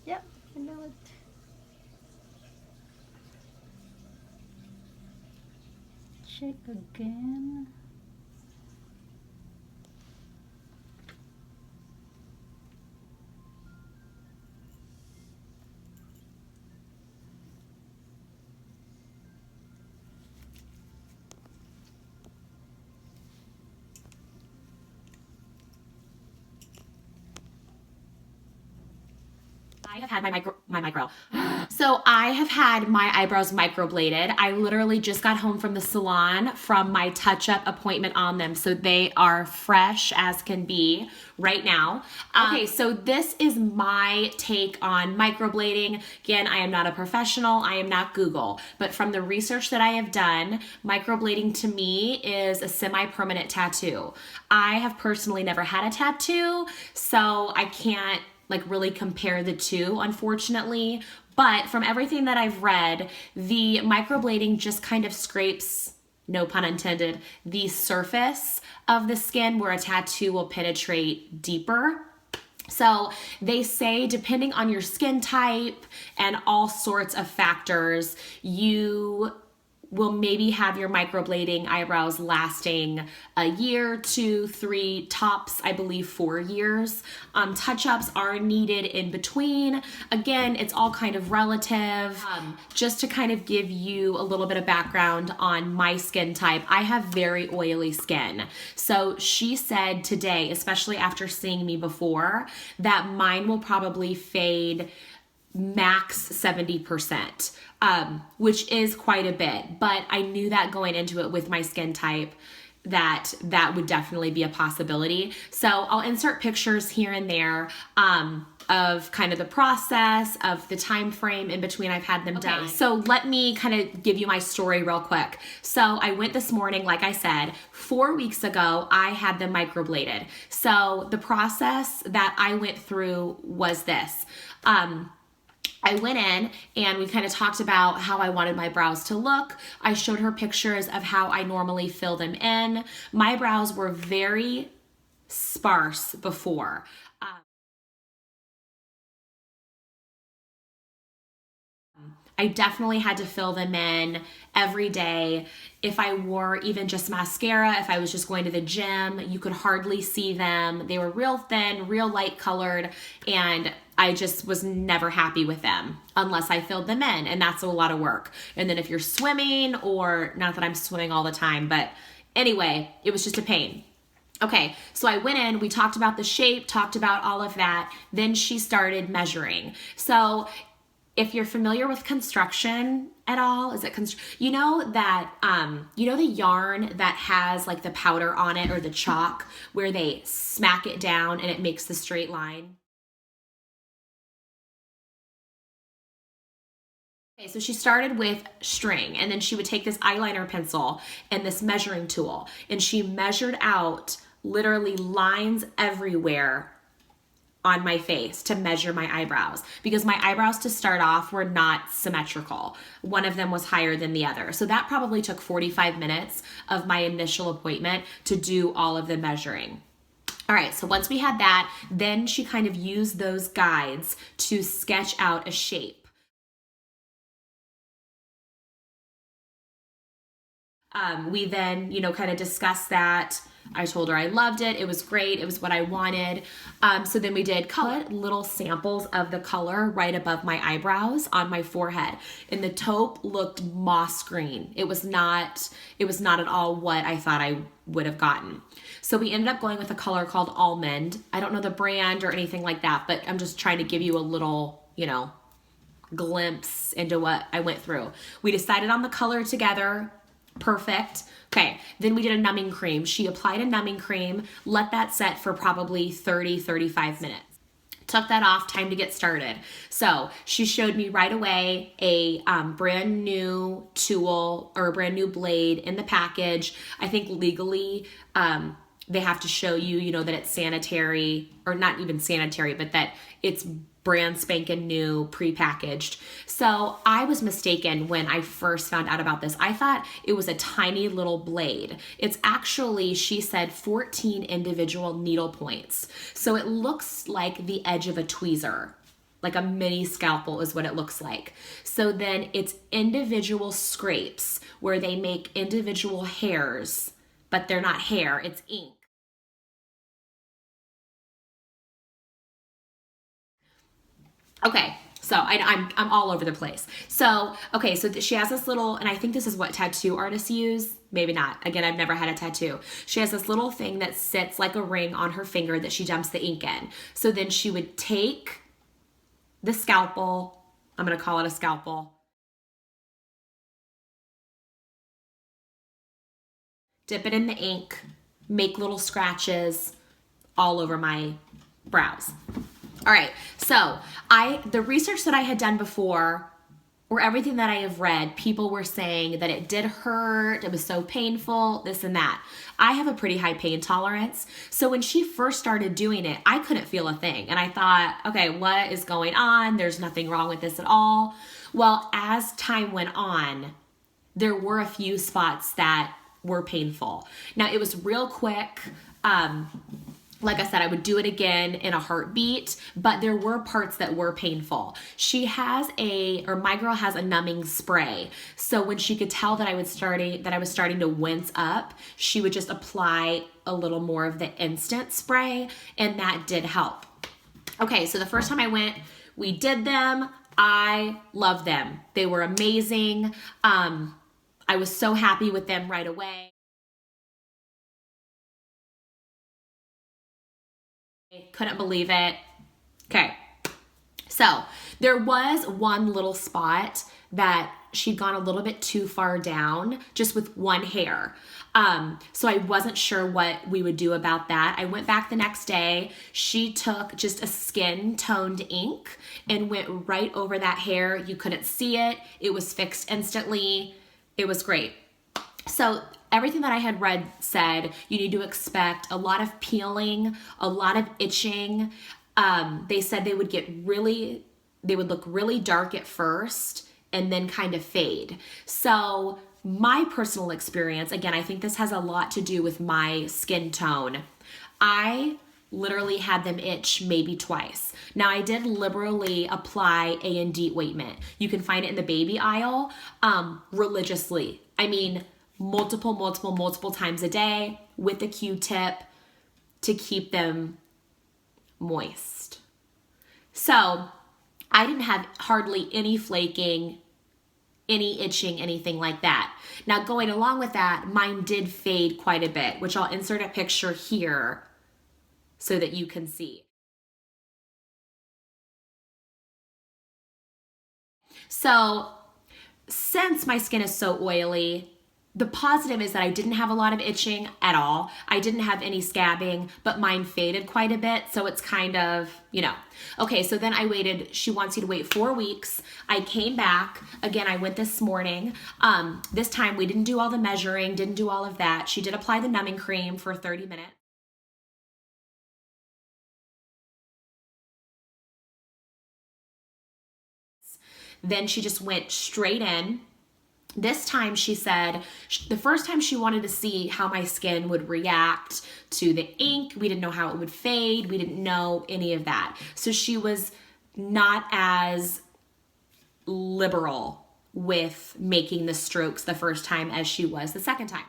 Yep, I know it. Check again. I have had So I have had my eyebrows microbladed. I literally just got home from the salon from my touch-up appointment on them. So they are fresh as can be right now. Okay, so this is my take on microblading. Again, I am not a professional. I am not Google. But from the research that I have done, microblading to me is a semi-permanent tattoo. I have personally never had a tattoo, so I can't really compare the two, unfortunately. But from everything that I've read, the microblading just kind of scrapes, no pun intended, the surface of the skin where a tattoo will penetrate deeper. So they say depending on your skin type and all sorts of factors, you will maybe have your microblading eyebrows lasting a year, 2, 3, tops, I believe 4 years. Touch-ups are needed in between. Again, it's all kind of relative. Just to kind of give you a little bit of background on my skin type, I have very oily skin. So she said today, especially after seeing me before, that mine will probably fade max 70%, which is quite a bit. But I knew that going into it with my skin type, that would definitely be a possibility. So I'll insert pictures here and there of kind of the process, of the time frame in between I've had them done. So let me kind of give you my story real quick. So I went this morning, like I said, 4 weeks ago, I had them microbladed. So the process that I went through was this. I went in and we kind of talked about how I wanted my brows to look. I showed her pictures of how I normally fill them in. My brows were very sparse before. I definitely had to fill them in every day. If I wore even just mascara, if I was just going to the gym, you could hardly see them. They were real thin, real light colored, and I just was never happy with them unless I filled them in, and that's a lot of work. And then if you're swimming, or not that I'm swimming all the time, but anyway, it was just a pain. Okay, so I went in, we talked about the shape, talked about all of that. Then she started measuring. So if you're familiar with construction at all, you know that, you know the yarn that has like the powder on it or the chalk where they smack it down and it makes the straight line? Okay, so she started with string, and then she would take this eyeliner pencil and this measuring tool, and she measured out literally lines everywhere on my face to measure my eyebrows, because my eyebrows to start off were not symmetrical. One of them was higher than the other. So that probably took 45 minutes of my initial appointment to do all of the measuring. All right, so once we had that, then she kind of used those guides to sketch out a shape. We then, kind of discussed that. I told her I loved it. It was great. It was what I wanted. So then we did cut little samples of the color right above my eyebrows on my forehead. And the taupe looked moss green. It was not at all what I thought I would have gotten. So we ended up going with a color called Almond. I don't know the brand or anything like that, but I'm just trying to give you a little, glimpse into what I went through. We decided on the color together. Perfect. Okay, then we did a numbing cream. She applied a numbing cream, let that set for probably 30-35 minutes. Took that off, time to get started. So she showed me right away a brand new tool or a brand new blade in the package. I think legally they have to show you, you know, that it's sanitary, or not even sanitary, but that it's brand spanking new, prepackaged. So I was mistaken when I first found out about this. I thought it was a tiny little blade. It's actually, she said, 14 individual needle points. So it looks like the edge of a tweezer. Like a mini scalpel is what it looks like. So then it's individual scrapes where they make individual hairs, but they're not hair, it's ink. Okay, so I'm all over the place. So, okay, so she has this little, and I think this is what tattoo artists use. Maybe not. Again, I've never had a tattoo. She has this little thing that sits like a ring on her finger that she dumps the ink in. So then she would take the scalpel, I'm going to call it a scalpel, dip it in the ink, make little scratches all over my brows. All right, so the research that I had done before, or everything that I have read, people were saying that it did hurt, it was so painful, this and that. I have a pretty high pain tolerance, so when she first started doing it, I couldn't feel a thing, and I thought, okay, what is going on? There's nothing wrong with this at all. Well, as time went on, there were a few spots that were painful. Now, it was real quick. Like I said, I would do it again in a heartbeat, but there were parts that were painful. My girl has a numbing spray. So when she could tell that I was starting to wince up, she would just apply a little more of the instant spray, and that did help. Okay, so the first time I went, we did them. I love them. They were amazing. I was so happy with them right away. Couldn't believe it. Okay. So there was one little spot that she'd gone a little bit too far down just with one hair. So I wasn't sure what we would do about that. I went back the next day. She took just a skin toned ink and went right over that hair. You couldn't see it. It was fixed instantly. It was great. So everything that I had read said you need to expect a lot of peeling, a lot of itching. They said they would look really dark at first and then kind of fade. So my personal experience, again, I think this has a lot to do with my skin tone. I literally had them itch maybe twice. Now, I did liberally apply A&D ointment. You can find it in the baby aisle religiously. I mean, multiple times a day with a Q-tip to keep them moist. So I didn't have hardly any flaking, any itching, anything like that. Now, going along with that, mine did fade quite a bit, which I'll insert a picture here so that you can see. So since my skin is so oily, the positive is that I didn't have a lot of itching at all. I didn't have any scabbing, but mine faded quite a bit. So it's kind of, Okay, so then I waited. She wants you to wait 4 weeks. I came back. Again, I went this morning. This time we didn't do all the measuring, didn't do all of that. She did apply the numbing cream for 30 minutes. Then she just went straight in. This time she said, the first time she wanted to see how my skin would react to the ink. We didn't know how it would fade. We didn't know any of that. So she was not as liberal with making the strokes the first time as she was the second time.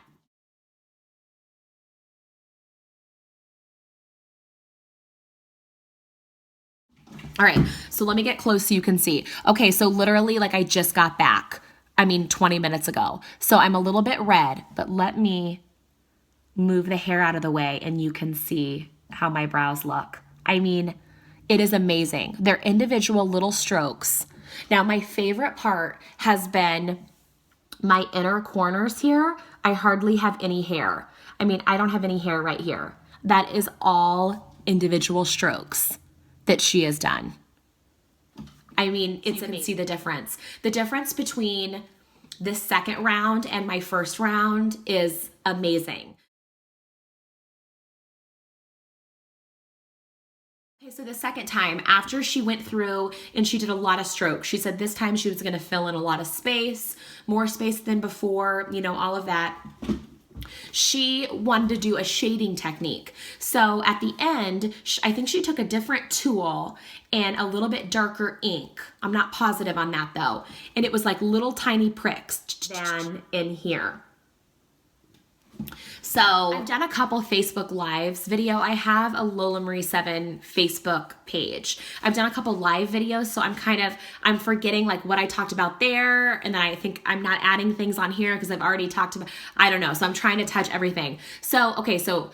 All right, so let me get close so you can see. Okay, so literally like I just got back. 20 minutes ago. So I'm a little bit red, but let me move the hair out of the way and you can see how my brows look. It is amazing. They're individual little strokes. Now, my favorite part has been my inner corners here. I hardly have any hair. I don't have any hair right here. That is all individual strokes that she has done. It's amazing. See the difference. The difference between this second round and my first round is amazing. So the second time, after she went through and she did a lot of strokes, she said this time she was going to fill in a lot of space, more space than before, you know, all of that. She wanted to do a shading technique. So at the end, I think she took a different tool and a little bit darker ink. I'm not positive on that though. And it was like little tiny pricks than in here. So I've done a couple Facebook Lives video. I have a Lola Marie 7 Facebook page. I've done a couple live videos, so I'm forgetting like what I talked about there, and then I think I'm not adding things on here because I've already talked about, I don't know. So I'm trying to touch everything. So, okay, so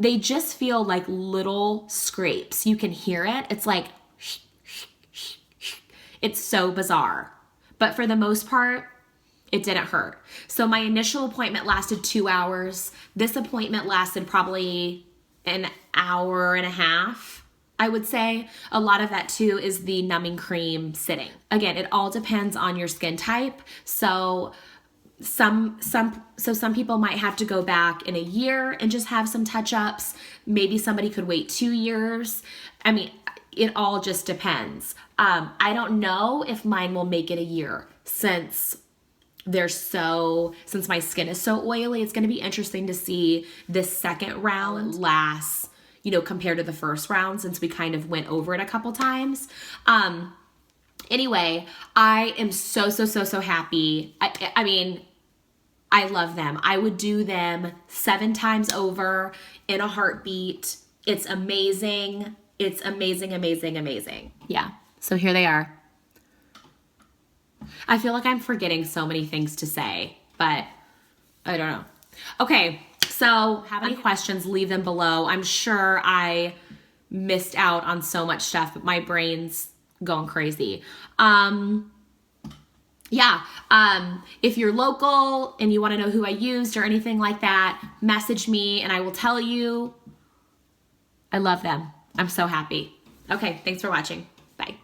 they just feel like little scrapes. You can hear it. It's like, it's so bizarre. But for the most part, it didn't hurt. So my initial appointment lasted 2 hours. This appointment lasted probably an hour and a half, I would say. A lot of that too is the numbing cream sitting. Again, it all depends on your skin type. So some people might have to go back in a year and just have some touch-ups. Maybe somebody could wait 2 years. I mean, it all just depends. I don't know if mine will make it a year since my skin is so oily. It's going to be interesting to see this second round lasts, you know, compared to the first round, since we kind of went over it a couple times. Anyway, I am so happy. I mean, I love them. I would do them 7 times over in a heartbeat. It's amazing. It's amazing, amazing, amazing. Yeah. So here they are. I feel like I'm forgetting so many things to say, but I don't know. Okay, so have any questions, leave them below. I'm sure I missed out on so much stuff, but my brain's going crazy. If you're local and you want to know who I used or anything like that, message me and I will tell you. I love them. I'm so happy. Okay, thanks for watching. Bye.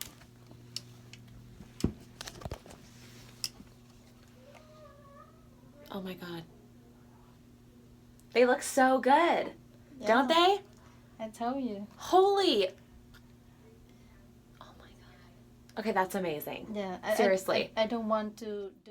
Oh my God. They look so good, don't they? I told you. Holy. Oh my God. Okay, that's amazing. Yeah. Seriously. I don't want to do